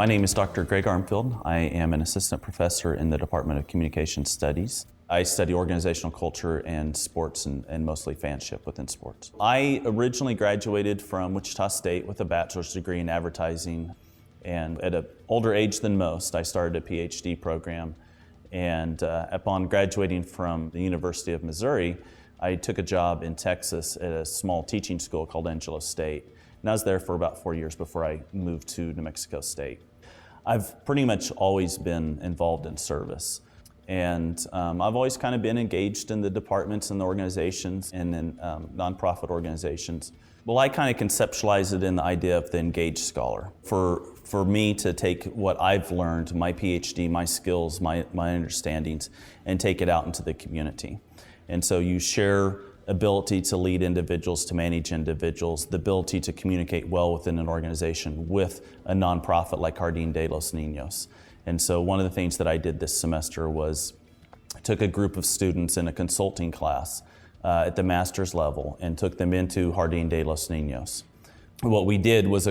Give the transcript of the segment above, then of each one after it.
My name is Dr. Greg Armfield. I am an assistant professor in the Department of Communication Studies. I study organizational culture and sports and mostly fanship within sports. I originally graduated from Wichita State with a bachelor's degree in advertising, and at an older age than most, I started a PhD program. And upon graduating from the University of Missouri, I took a job in Texas at a small teaching school called Angelo State. And I was there for about 4 years before I moved to New Mexico State. I've pretty much always been involved in service. And I've always kind of been engaged in the departments and the organizations and in nonprofit organizations. Well, I kind of conceptualize it in the idea of the engaged scholar. For me to take what I've learned, my PhD, my skills, my understandings, and take it out into the community. And so you share ability to lead individuals, to manage individuals, the ability to communicate well within an organization with a nonprofit like Jardín de los Niños. And so one of the things that I did this semester was I took a group of students in a consulting class at the master's level and took them into Jardín de los Niños. What we did was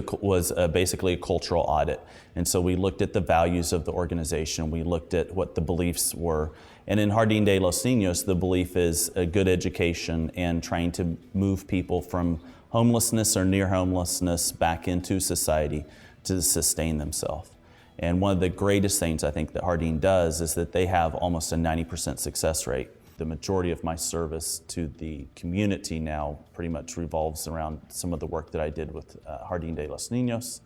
basically a cultural audit. And so we looked at the values of the organization, we looked at what the beliefs were. And in Jardín de los Niños, the belief is a good education and trying to move people from homelessness or near homelessness back into society to sustain themselves. And one of the greatest things I think that Jardín does is that they have almost a 90% success rate. The majority of my service to the community now pretty much revolves around some of the work that I did with Jardín de los Niños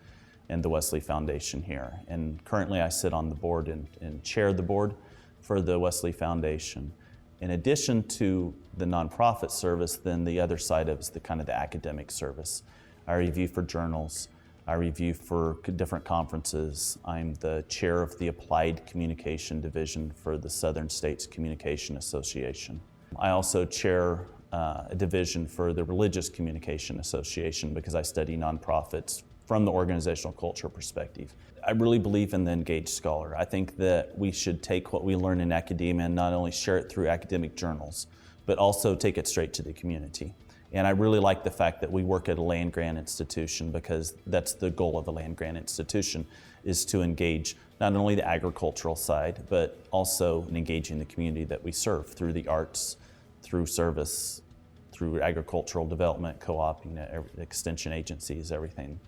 and the Wesley Foundation here. And currently I sit on the board and chair the board for the Wesley Foundation. In addition to the nonprofit service, then the other side of it is the kind of the academic service. I review for journals, I review for different conferences. I'm the chair of the Applied Communication Division for the Southern States Communication Association. I also chair a division for the Religious Communication Association because I study nonprofits from the organizational culture perspective. I really believe in the engaged scholar. I think that we should take what we learn in academia and not only share it through academic journals, but also take it straight to the community. And I really like the fact that we work at a land-grant institution because that's the goal of a land-grant institution, is to engage not only the agricultural side, but also in engaging the community that we serve through the arts, through service, through agricultural development, co-op, extension agencies, everything.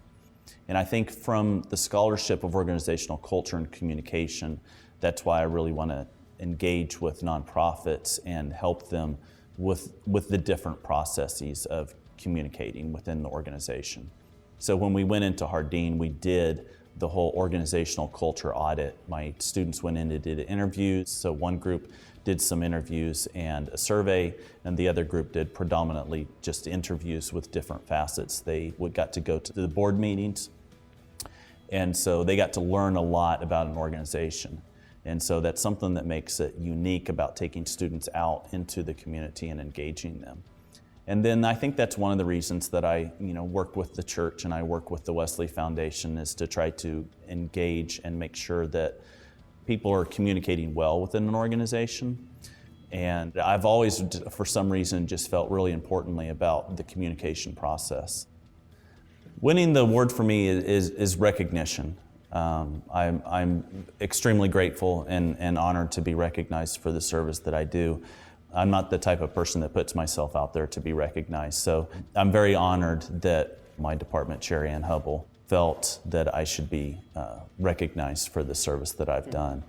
And I think from the scholarship of organizational culture and communication, that's why I really want to engage with nonprofits and help them with the different processes of communicating within the organization. So when we went into Jardín, we did the whole organizational culture audit. My students went in and did interviews. So one group did some interviews and a survey, and the other group did predominantly just interviews with different facets. They got to go to the board meetings, and so they got to learn a lot about an organization. And so that's something that makes it unique about taking students out into the community and engaging them. And then I think that's one of the reasons that I work with the church and I work with the Wesley Foundation, is to try to engage and make sure that people are communicating well within an organization. And I've always, for some reason, just felt really importantly about the communication process. Winning the award for me is recognition. I'm extremely grateful and honored to be recognized for the service that I do. I'm not the type of person that puts myself out there to be recognized, so I'm very honored that my department chair, Ann Hubble, felt that I should be recognized for the service that I've done.